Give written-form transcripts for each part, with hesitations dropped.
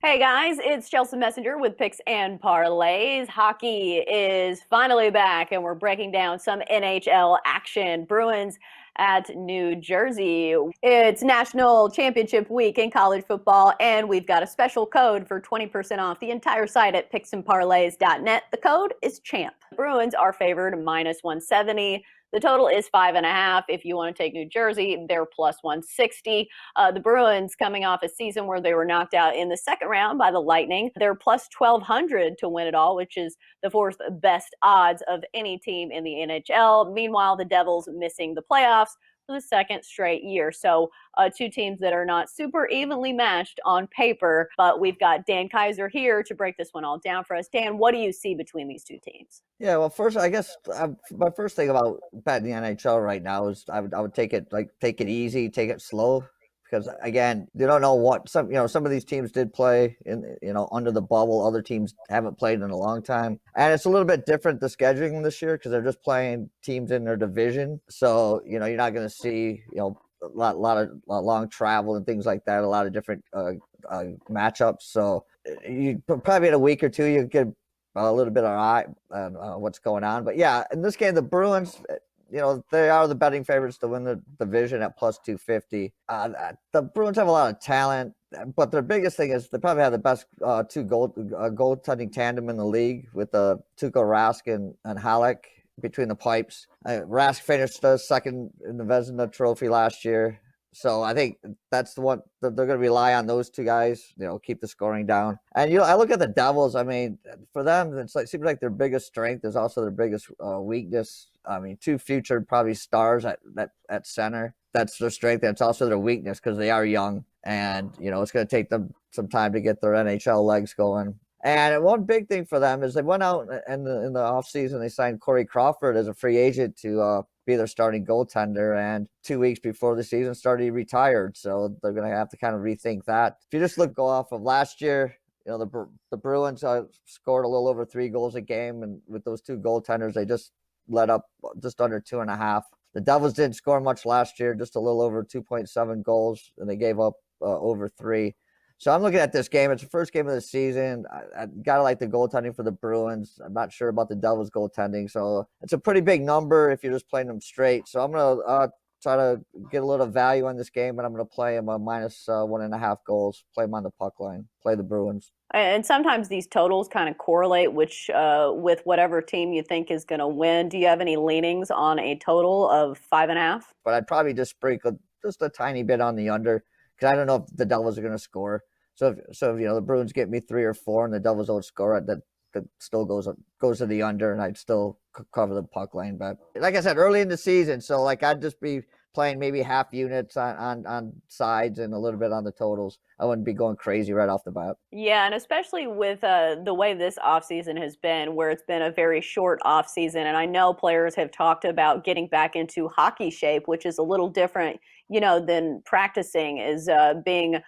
Hey guys, it's Chelsa Messenger with Picks and Parlays. Hockey is finally back, and we're breaking down some NHL action. Bruins at New Jersey. It's National Championship Week in college football, and we've got a special code for 20% off the entire site at picksandparlays.net. The code is CHAMP. Bruins are favored minus 170. The total is 5.5. If you want to take New Jersey, they're plus 160. The Bruins coming off a season where they were knocked out in the second round by the Lightning. They're plus 1,200 to win it all, which is the fourth best odds of any team in the NHL. Meanwhile, the Devils missing the playoffs for the second straight year. So two teams that are not super evenly matched on paper, but we've got Dan Kaiser here to break this one all down for us. Dan, what do you see between these two teams? Yeah, well, first, I guess my first thing about betting the NHL right now is I would take it easy, take it slow, because again, you don't know what some of these teams did play in under the bubble. Other teams haven't played in a long time, and it's a little bit different the scheduling this year because they're just playing teams in their division. So you're not going to see a lot of long travel and things like that. A lot of different matchups. So you probably in a week or two you get a little bit of eye on what's going on. But yeah, in this game, the Bruins, they are the betting favorites to win the division at plus 250. The Bruins have a lot of talent, but their biggest thing is they probably have the best goaltending tandem in the league with Tuukka Rask and Halleck between the pipes. Rask finished second in the Vezina Trophy last year. So I think that's the one that they're going to rely on, those two guys, keep the scoring down. And I look at the Devils. I mean, for them, seems like their biggest strength is also their biggest weakness. I mean, two future probably stars at center. That's their strength. That's also their weakness because they are young, and it's going to take them some time to get their NHL legs going. And one big thing for them is they went out in the offseason, they signed Corey Crawford as a free agent to be their starting goaltender. And 2 weeks before the season started, he retired. So they're going to have to kind of rethink that. If you just go off of last year, the Bruins scored a little over 3 goals a game. And with those two goaltenders, they just let up just under 2.5. The Devils didn't score much last year, just a little over 2.7 goals, and they gave up over 3. So I'm looking at this game. It's the first game of the season. I got to like the goaltending for the Bruins. I'm not sure about the Devils' goaltending. So it's a pretty big number if you're just playing them straight. So I'm going to try to get a little value on this game, and I'm going to play them a minus 1.5 goals, play them on the puck line, play the Bruins. And sometimes these totals kind of correlate with whatever team you think is going to win. Do you have any leanings on a total of 5.5? But I'd probably just sprinkle just a tiny bit on the under because I don't know if the Devils are going to score. So if the Bruins get me 3 or 4 and the Devils don't score it, that still goes to the under, and I'd still cover the puck line. But like I said, early in the season, so I'd just be playing maybe half units on sides and a little bit on the totals. I wouldn't be going crazy right off the bat. Yeah, and especially with the way this offseason has been, where it's been a very short offseason. And I know players have talked about getting back into hockey shape, which is a little different, than practicing, is being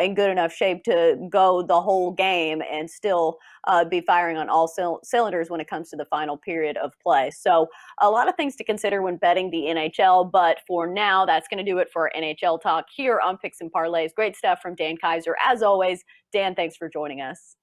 in good enough shape to go the whole game and still be firing on all cylinders when it comes to the final period of play. So a lot of things to consider when betting the NHL. But for now, that's going to do it for our NHL talk here on Picks and Parlays. Great stuff from Dan Kaiser. As always, Dan, thanks for joining us.